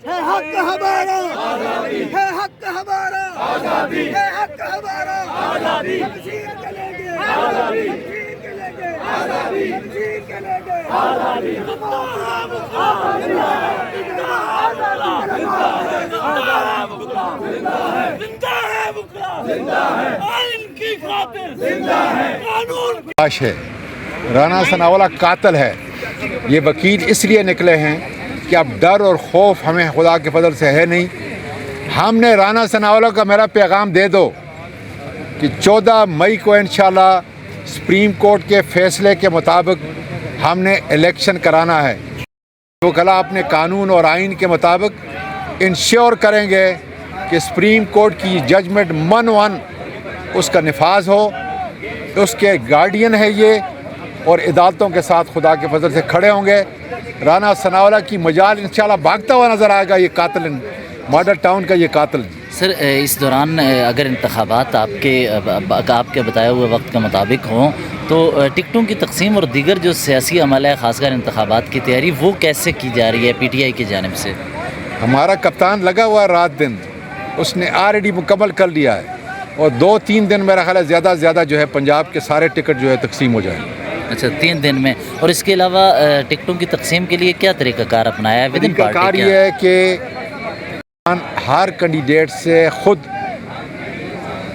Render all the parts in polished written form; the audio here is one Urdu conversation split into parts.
ہے حق ہمارا ہے حق ہمارا ہے حق ہمارا شمشیر کے لے گے شمشیر کے لے گے شمشیر کے لے گے لاش ہے رانا ثناءاللہ قاتل ہے. یہ وکیل اس لیے نکلے ہیں کہ اب ڈر اور خوف ہمیں خدا کے فضل سے ہے نہیں. ہم نے رانا ثناءاللہ کا میرا پیغام دے دو کہ 14 مئی کو انشاءاللہ سپریم کورٹ کے فیصلے کے مطابق ہم نے الیکشن کرانا ہے. تو کلا اپنے قانون اور آئین کے مطابق انشور کریں گے کہ سپریم کورٹ کی ججمنٹ من ون اس کا نفاذ ہو. اس کے گارڈین ہے یہ اور عدالتوں کے ساتھ خدا کے فضل سے کھڑے ہوں گے. رانا ثناءاللہ کی مجال انشاءاللہ بھاگتا ہوا نظر آئے گا. یہ قاتل ماڈل ٹاؤن کا یہ قاتل. سر اس دوران اگر انتخابات آپ کے بتائے ہوئے وقت کے مطابق ہوں تو ٹکٹوں کی تقسیم اور دیگر جو سیاسی عمل ہے خاص کر انتخابات کی تیاری وہ کیسے کی جا رہی ہے پی ٹی آئی کی جانب سے؟ ہمارا کپتان لگا ہوا ہے رات دن, اس نے آلریڈی مکمل کر لیا ہے اور 2-3 دن میرا خیال ہے زیادہ سے زیادہ جو ہے پنجاب کے سارے ٹکٹ جو ہے تقسیم ہو جائیں گے. اچھا 3 دن میں. اور اس کے علاوہ ٹکٹوں کی تقسیم کے لیے کیا طریقہ کار اپنایا ہے ود ان طریقہ کار پارٹی؟ یہ ہے کہ ہر کینڈیڈیٹ سے خود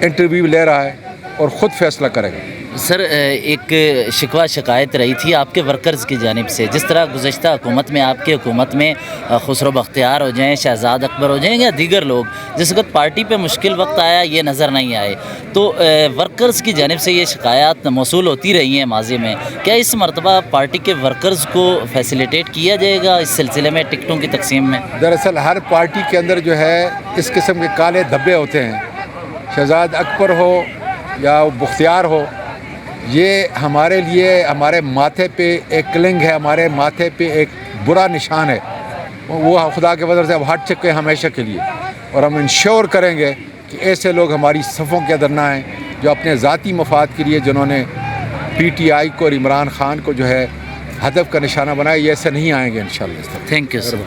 انٹرویو لے رہا ہے اور خود فیصلہ کرے گا. سر ایک شکوہ شکایت رہی تھی آپ کے ورکرز کی جانب سے, جس طرح گزشتہ حکومت میں آپ کی حکومت میں خسرو بختیار ہو جائیں, شہزاد اکبر ہو جائیں یا دیگر لوگ جس وقت پارٹی پہ مشکل وقت آیا یہ نظر نہیں آئے, تو ورکرز کی جانب سے یہ شکایات موصول ہوتی رہی ہیں ماضی میں. کیا اس مرتبہ پارٹی کے ورکرز کو فیسیلیٹیٹ کیا جائے گا اس سلسلے میں ٹکٹوں کی تقسیم میں؟ دراصل ہر پارٹی کے اندر جو ہے اس قسم کے کالے دھبے ہوتے ہیں. شہزاد اکبر ہو یا بختیار ہو, یہ ہمارے لیے ہمارے ماتھے پہ ایک کلنگ ہے, ہمارے ماتھے پہ ایک برا نشان ہے. وہ خدا کے فضل سے اب ہٹ چکے ہمیشہ کے لیے, اور ہم انشور کریں گے کہ ایسے لوگ ہماری صفوں کے اندر نہ آئیں جو اپنے ذاتی مفاد کے لیے جنہوں نے پی ٹی آئی کو اور عمران خان کو جو ہے ہدف کا نشانہ بنایا, یہ ایسے نہیں آئیں گے انشاءاللہ. Thank you sir.